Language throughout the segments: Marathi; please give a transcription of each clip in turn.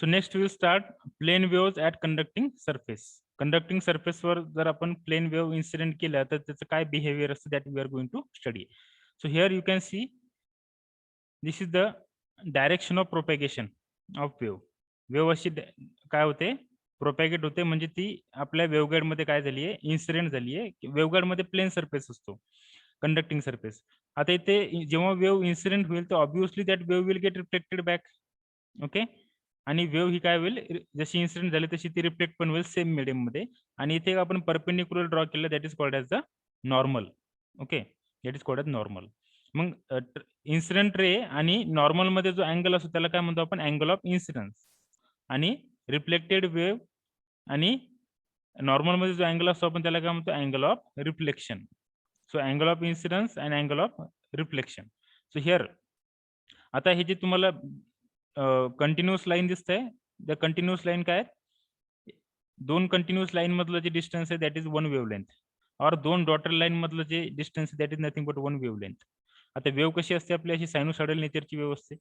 So next will start plane waves at conducting surface. Conducting सरफेसवर जर आपण प्लेन वेव्ह इन्सिडेंट केलं तर त्याचं काय बिहेवियर असतं that we are going to study. So here you can see this is the direction of propagation of wave. Wave अशी काय होते, प्रोपॅगेट होते, म्हणजे ती आपल्या वेव्हगाईडमध्ये काय झाली आहे, इन्सिडेंट झाली आहे. वेव्हगाईडमध्ये प्लेन सरफेस असतो, कंडक्टिंग सरफेस. आता इथे जेव्हा वेव्ह इन्सिडेंट होईल तर obviously that wave will get reflected back. Okay. आणि वेव्ह ही काय होईल, जशी इन्सिडेंट झाली तशी ती रिफ्लेक्ट पण होईल सेम मीडियम मध्ये. आणि इथे आपण परपेंडिक्युलर ड्रॉ केलं, that is called as the normal. Okay, that is called as normal. मग इन्सिडेंट रे आणि नॉर्मल मध्ये जो अँगल असतो त्याला काय म्हणतो आपण, अँगल ऑफ इन्सिडन्स. आणि रिफ्लेक्टेड वेव्ह आणि नॉर्मल मध्ये जो अँगल असतो आपण त्याला काय म्हणतो, angle of reflection. So angle of incidence and angle of reflection. So here आता हे जे तुम्हाला कंटिन्युअस लाईन दिसतंय, द कंटिन्युअस लाईन काय, दोन कंटिन्युअस लाईन मधलं जे डिस्टन्स आहे दॅट इज वन वेव्हलेंथ. और दोन डॉटर लाईन मधलं जे डिस्टन्स आहे that is nothing but one wavelength. आता वेव्ह कशी असते आपली, अशी सायनोसॉइडल नेचरची वेव्ह असते.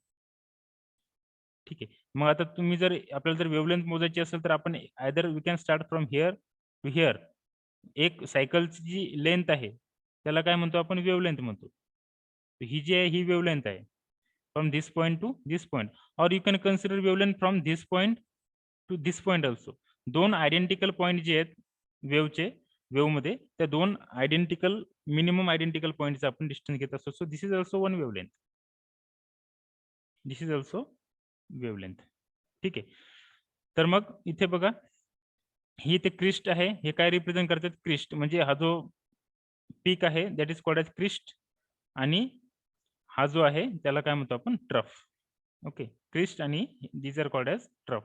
ठीक आहे. मग आता तुम्ही जर आपल्याला जर वेव्हलेंथ मोजायची असेल तर आपण either we can start from here to here. एक सायकलची जी लेंथ आहे त्याला काय म्हणतो आपण, वेव्हलेंथ म्हणतो. ही जी आहे ही वेव्हलेंथ आहे from this point to this point. Or you can consider wavelength from this point to this point also. दोन आयडेंटिकल पॉईंट जे आहेत वेव्हचे, वेव्हमध्ये त्या दोन आयडेंटिकल मिनिमम आयडेंटिकल पॉईंटचा आपण डिस्टन्स घेत असतो. So this is also one wavelength. This is also wavelength. ठीक आहे. तर मग इथे बघा, ही ते क्रिस्ट आहे, हे काय रिप्रेझेंट करतात, क्रिस्ट म्हणजे हा जो पीक आहे that is called as crest. आणि हा जो आहे त्याला काय म्हणतो आपण, ट्रफ. ओके, क्रिस्ट आणि these are called as trough.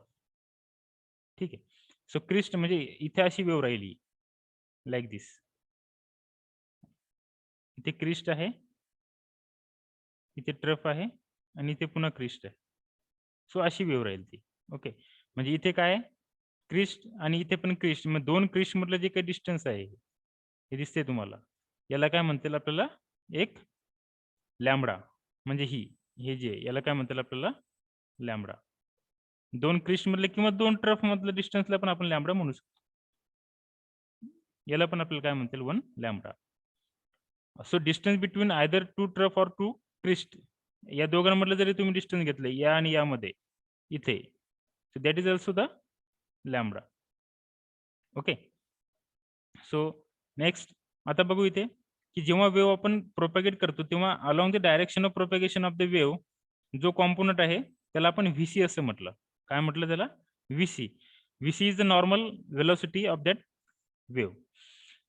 ठीक आहे. सो क्रिस्ट म्हणजे इथे अशी वेव्ह राहिली लाईक दिस. इथे क्रिस्ट आहे, इथे ट्रफ आहे आणि इथे पुन्हा क्रिस्ट आहे. सो अशी वेव्ह राहील ती. ओके, म्हणजे इथे काय क्रिस्ट आणि इथे पण क्रिस्ट, मग दोन क्रिस्ट मधलं जे काही डिस्टन्स आहे हे दिसते तुम्हाला, याला काय म्हणतील आपल्याला, एक लॅम्बडा. म्हणजे हे जे याला काय म्हणतील आपल्याला, लॅम्बडा. दोन क्रिस्ट मधले किंवा दोन ट्रफ मधलं डिस्टन्सला पण आपण लॅम्बडा म्हणू शकतो. याला पण आपल्याला काय म्हणतील, one lambda. So distance between either two trough or two crest, या दोघांमधलं जरी तुम्ही डिस्टन्स घेतले या आणि यामध्ये इथे, so that is also the lambda. Okay. So next आता बघू इथे की जेव्हा वेव्ह आपण प्रोपॅगेट करतो तेव्हा along the direction of propagation of the wave जो कॉम्पोनंट आहे त्याला आपण व्हीसी असं म्हटलं. काय म्हटलं त्याला, VC. VC is the normal velocity of that wave.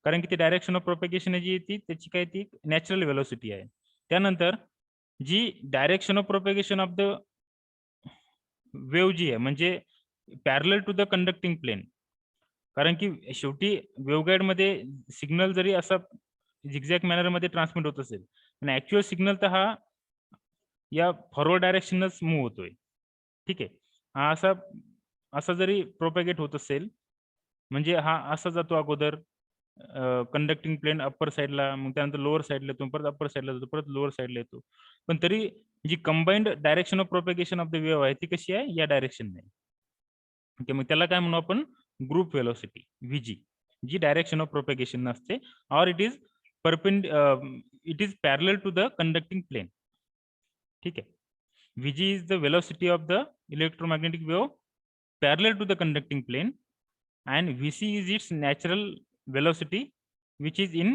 कारण की ती डायरेक्शन ऑफ प्रोपॅगेशन जी ती त्याची काय, ती नॅचरल वेलोसिटी आहे. त्यानंतर जी direction of propagation of the wave जी आहे म्हणजे parallel to the conducting plane. कारण की शेवटी वेव्हगाईडमध्ये सिग्नल जरी असा झिगझॅग मॅनरमध्ये ट्रान्समिट होत असेल पण ऍक्च्युअल सिग्नल तर हा या फॉरवर्ड डायरेक्शनच मूव्ह होतोय. ठीक आहे. हा असा असा जरी प्रोपॅगेट होत असेल म्हणजे हा असा जातो अगोदर कंडक्टिंग प्लेन अप्पर साईडला, मग त्यानंतर लोअर साईडला येतो, परत अप्पर साईडला जातो, परत लोअर साईडला येतो. पण तरी जी combined direction of propagation of the wave आहे ती कशी आहे, या डायरेक्शनने. ओके, मग त्याला काय म्हणू आपण, ग्रुप वेलोसिटी व्हीजी, जी डायरेक्शन ऑफ प्रोपॅगेशन नसते. और it is parallel to the conducting plane. ठीक आहे. VG is the velocity of the electromagnetic wave parallel to the conducting plane and Vc is its natural velocity which is in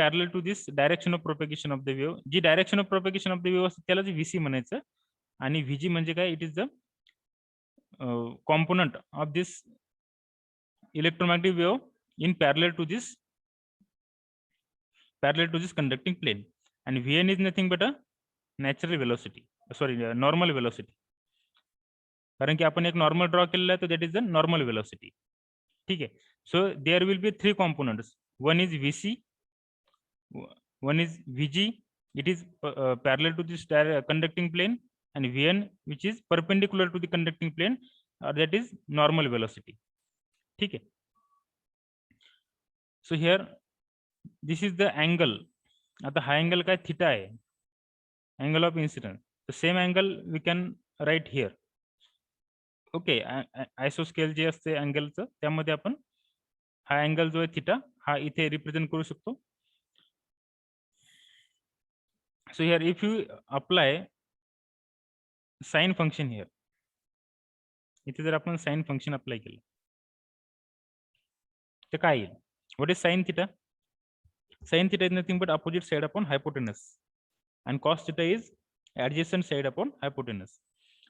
parallel to this direction of propagation of the wave. जी direction of propagation of the wave असते त्याला व्हीसी म्हणायचं. आणि व्हीजी म्हणजे काय, it is the component of this electromagnetic wave in parallel to this conducting plane. And Vn is nothing but a natural velocity, normal velocity. कारण की आपण एक नॉर्मल ड्रॉ केलेला आहे तर that is the normal velocity. ठीक आहे. So there will be three components. One is VC, one is VG, it is parallel to this conducting plane, and Vn which is perpendicular to the conducting plane, that is normal velocity. ठीक आहे. So here this is the angle. आता हा अँगल काय, थिटा आहे, angle of incidence. The same angle we can write here. Okay, आयसोस्केल जे असते अँगलचं, त्यामध्ये आपण हा अँगल जो आहे थिटा हा इथे रिप्रेझेंट करू शकतो. So here if you apply sine function here, इथे जर आपण साइन फंक्शन अप्लाय केलं तर काय येईल? What is sine theta? Sign theta is nothing but opposite side upon hypotenuse, and cos theta is adjacent side upon hypotenuse.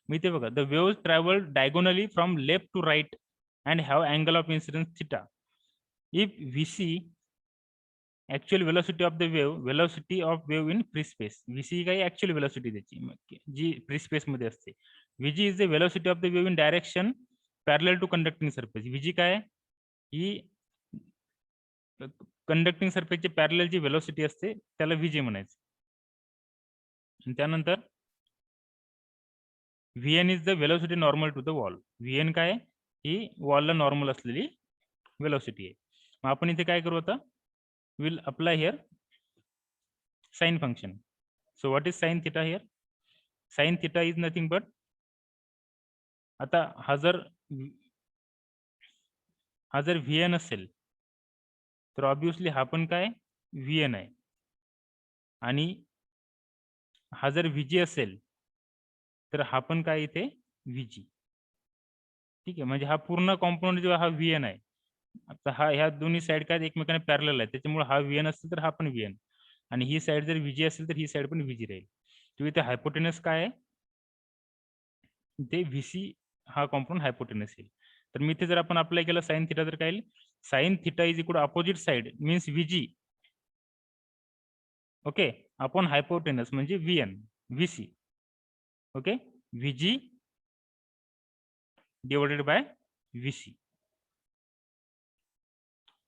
मी इथे बघा, the waves travel diagonally from left to right and have angle of incidence theta. If vc actual velocity of the wave, velocity of wave in free space, vc काय actual velocity त्याची जी free space मध्ये असते. vg is the velocity of the wave in direction parallel to conducting surface. vg काय ही कंडक्टिंग सरफेसची पॅरलल जी वेलोसिटी असते त्याला vg म्हणायचं. आणि त्यानंतर vn is the velocity normal to the wall. vn काय ही वॉलला नॉर्मल असलेली वेलोसिटी आहे. मग आपण इथे काय करू आता, will apply here sine function. So what is sine theta here? Sign theta is nothing but, आता हा जर vn असेल तर ऑब्विसली हा पण काय vn आहे, आणि हा जर vg असेल तर हा पण काय इथे vg. ठीक आहे, म्हणजे हा पूर्ण कॉम्पोनंट जो हा vn आहे. आता हा ह्या दोन्ही साइड काय एकमेकांना पॅरलल आहे, त्याच्यामुळे हा vn असेल तर हा पण vn, आणि ही साइड जर vg असेल तर ही साइड पण vg राहील. तर इथे हायपोटेनस काय आहे ते vc हा कॉम्पोनंट हायपोटेनस येईल. तर मी इथे जर आपण अप्लाय केलं साइन थिटा तर काय येईल? Sign theta is equal opposite side means vg okay upon hypotenuse म्हणजे vn vc. Okay, vg divided by vc.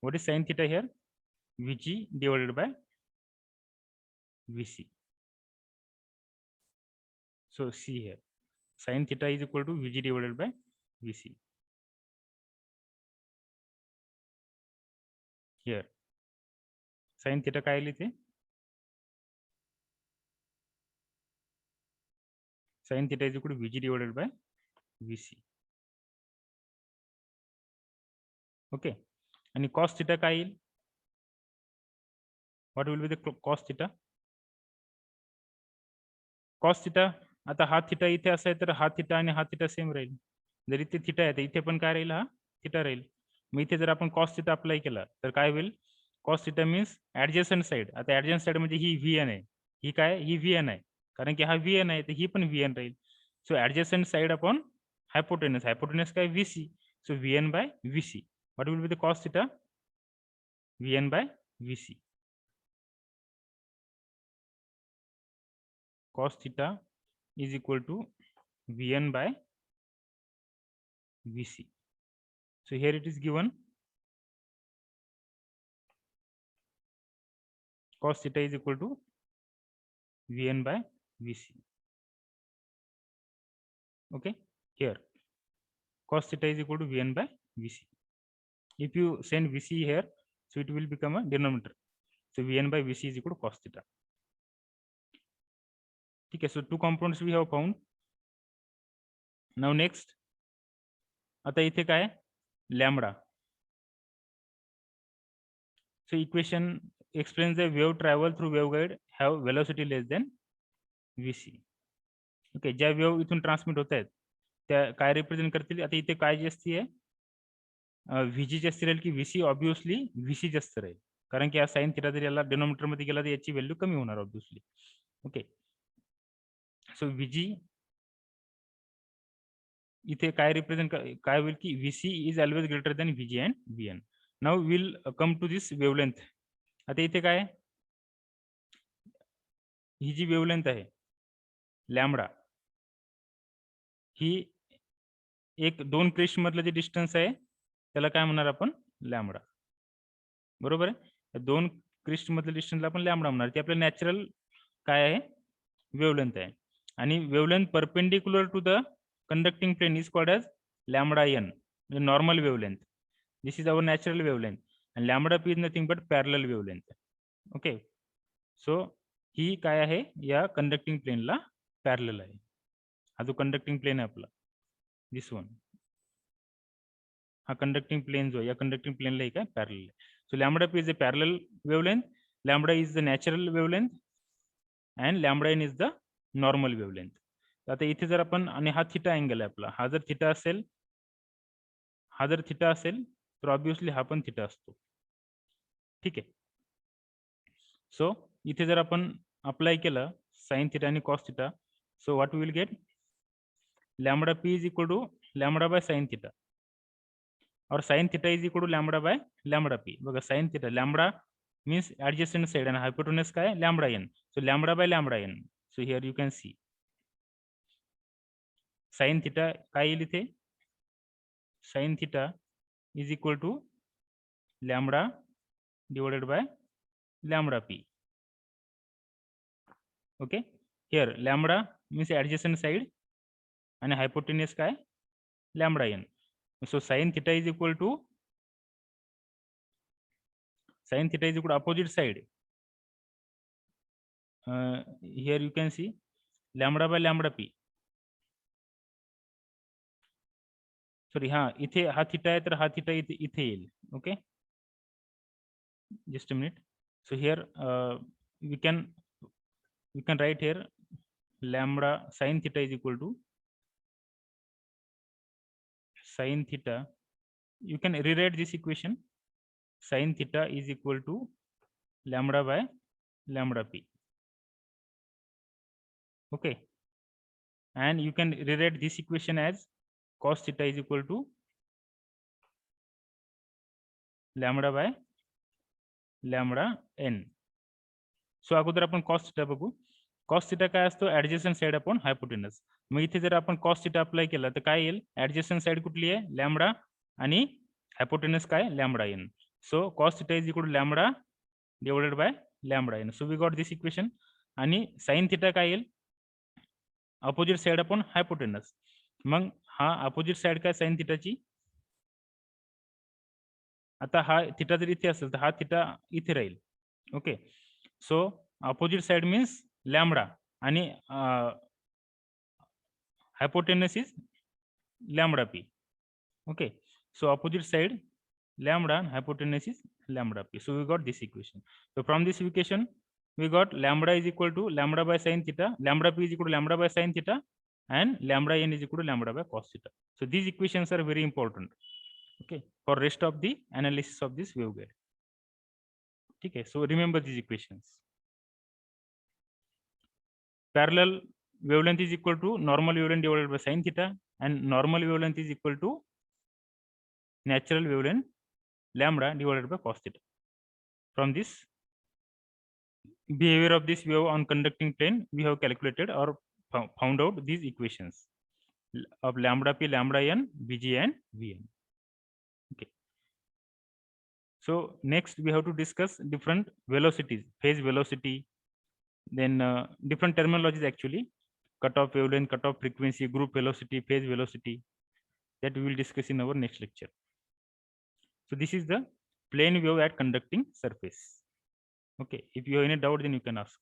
What is sin theta here? vg divided by vc. So see here, sin theta is equal to vg divided by vc. Here sin theta काय लिहिते? sin theta is equal to vg divided by vc. Okay, आणि cos theta काय येईल? What will be the cos theta? cos theta, आता हा थिटा इथे असाय तर हा थिटा आणि हा थिटा सेम राहील. जर इथे थिटा आहे तर इथे पण काय राहील? हा थिटा राहील. मग इथे जर आपण cos theta अप्लाय केला तर काय होईल? cos theta means adjacent side. आता ऍडजस्टंट साइड म्हणजे ही vn आहे, ही काय ही vn आहे, कारण की हा vn आहे तर ही पण vn राहील. So adjacent side upon hypotenuse, hypotenuse काय vc, so vn by vc. What will be the cos theta? vn by vc. cos theta is equal to vn by vc. So here it is given, cos theta is equal to vn by vc. Okay, here cos theta is equal to vn by vc. If you send vc here, so it will become a denominator. So vn by vc is equal to cos theta. Okay, so two components we have found. Now next, आता इथे काय lambda. So equation explains the wave travel through waveguide have velocity less than vc. Okay, ज्या वेव्ह इथून ट्रान्समिट होत आहेत त्या काय रिप्रेझेंट करतील? आता इथे काय जी असते व्हीजी जास्त राहील की व्हीसी? ऑब्विसली व्हीसी जास्त राहील, कारण की हा साइन थिटा जर याला डिनॉमिनेटर मध्ये गेला तर याची व्हॅल्यू कमी होणार ऑब्विसली. ओके, सो व्हीजी इथे काय रिप्रेझेंट काय होईल की VC is always greater than VG and VN. Now will come to this wavelength. आता इथे काय ही जी वेवलेंथ आहे लॅम्बडा, ही एक दोन क्रिस्ट मधलं जे डिस्टन्स आहे त्याला काय म्हणणार आपण? लॅम्बडा. बरोबर आहे, दोन क्रिस्ट मधल्या डिस्टन्सला आपण लॅम्बडा म्हणणार. ती आपलं नॅचरल काय आहे वेवलेंथ आहे, आणि wavelength perpendicular to the conducting plane is called as lambda N, म्हणजे normal wavelength. This is our natural wavelength, आणि lambda P is nothing but parallel wavelength. Okay, so ही काय आहे या कंडक्टिंग प्लेनला पॅरलल आहे. हा जो कंडक्टिंग प्लेन आहे आपला, दिस वन, हा कंडक्टिंग प्लेन जो आहे, या कंडक्टिंग प्लेनला काय पॅरलल आहे. So lambda P is a parallel wavelength, lambda is the natural wavelength and lambda N is the normal wavelength. आता इथे जर आपण, आणि हा थिटा अँगल आहे आपला, हा जर थिटा असेल, हा जर थिटा असेल तर ऑब्विसली हा पण थिटा असतो. ठीक आहे. सो इथे जर आपण अप्लाय केलं साइन थिटा आणि cos theta, so what will get, lambda P is equal to lambda by sine theta, or sine theta is equal to lambda by lambda P. बघा sine theta, lambda means adjacent side आणि हायपोटेन्यूस काय, lambda N. So lambda by lambda N. So here you can see sine theta काय येईल इथे, sine theta is equal to lambda divided by lambda P. Okay, here lambda means adjacent side आणि हायपोटेन्यूस काय, lambda N. So sine theta is equal to, sin theta is equal to opposite side. Here you can see lambda by lambda p. Sorry, हाँ इथे हा थीटा आहे तर हा थीटा इथे येईल. Okay, just a minute. So here we can write here lambda sin theta is equal to sin theta. You can rewrite this equation, sin theta is equal to lambda by lambda p. Okay, and you can rewrite this equation as cos theta is equal to lambda by lambda n. So अगोदर आपण कॉस थिटा बघू. कॉस थिटा काय असतो, ऍडजस्टंट साइड अपॉन हायपोटेनस. मग इथे जर आपण कॉस थिटा अप्लाय केला तर काय येईल, ऍडजस्टंट साइड कुठली आहे, लॅम्बडा, आणि हायपोटेनस काय, lambda N. So cos theta is equal to lambda divided by lambda N. So we got this equation. आणि साइन थिटा काय येईल, अपोजिट साइड अपॉन हायपोटेनस. मग हा अपोजिट साइड काय साइन थिटाची, आता हा थिटा जर इथे असेल तर हा थिटा इथे राहील. Okay, so opposite side means lambda आणि hypotenuse is lambda p. Okay, so opposite side lambda and hypotenuse is lambda p. So we got this equation. So from this equation we got lambda is equal to lambda by sin theta, lambda p is equal to lambda by sin theta, and lambda n is equal to lambda by cos theta. So these equations are very important, okay, for rest of the analysis of this waveguide. Okay, so remember these equations. Parallel wavelength is equal to normal wavelength divided by sin theta, and normal wavelength is equal to natural wavelength lambda divided by cos theta. From this behavior of this wave on conducting plane, we have calculated or found out these equations of lambda p, lambda n, Vg and Vn. Okay. So next we have to discuss different velocities, phase velocity, then different terminologies actually, cutoff wavelength, cutoff frequency, group velocity, phase velocity, that we will discuss in our next lecture. So this is the plane wave at conducting surface. Okay, if you have any doubt then you can ask.